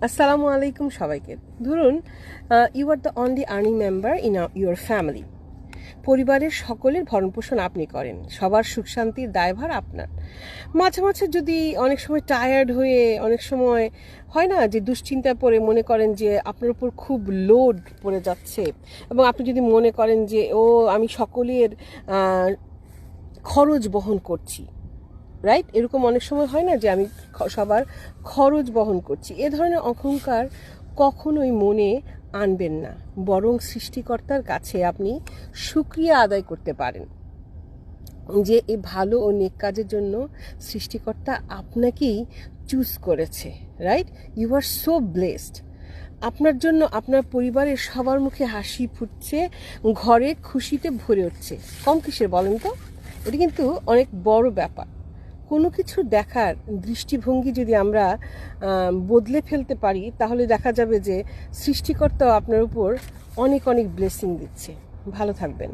আসসালামু আলাইকুম সবাইকে। ধরুন you are the only earning member in your family. পরিবারের সকলের ভরণপোষণ আপনি করেন, সবার সুখ শান্তির দায়ভার আপনার। মাঝে মাঝে যদি অনেক সময় টায়ার্ড হয়ে, অনেক সময় হয় না যে দুশ্চিন্তায় পড়ে মনে করেন যে আপনার উপর খুব লোড পড়ে যাচ্ছে, এবং আপনি যদি মনে করেন যে আমি সকলের খরচ বহন করছি, রাইট? এরকম অনেক সময় হয় না যে আমি সবার খরচ বহন করছি। এ ধরনের অহংকার কখনোই মনে আনবেন না, বরং সৃষ্টিকর্তার কাছে আপনি শুকরিয়া আদায় করতে পারেন যে এই ভালো ও নেক কাজের জন্য সৃষ্টিকর্তা আপনাকেই চুজ করেছে, right? You are so blessed. আপনার জন্য আপনার পরিবারের সবার মুখে হাসি ফুটছে, ঘরে খুশিতে ভরে উঠছে। কম কিসের বলেন তো? এটা কিন্তু অনেক বড় ব্যাপার। কোনো কিছু দেখার দৃষ্টিভঙ্গি যদি আমরা বদলে ফেলতে পারি, তাহলে দেখা যাবে যে সৃষ্টিকর্তাও আপনার উপর অনেক অনেক ব্লেসিং দিচ্ছে। ভালো থাকবেন।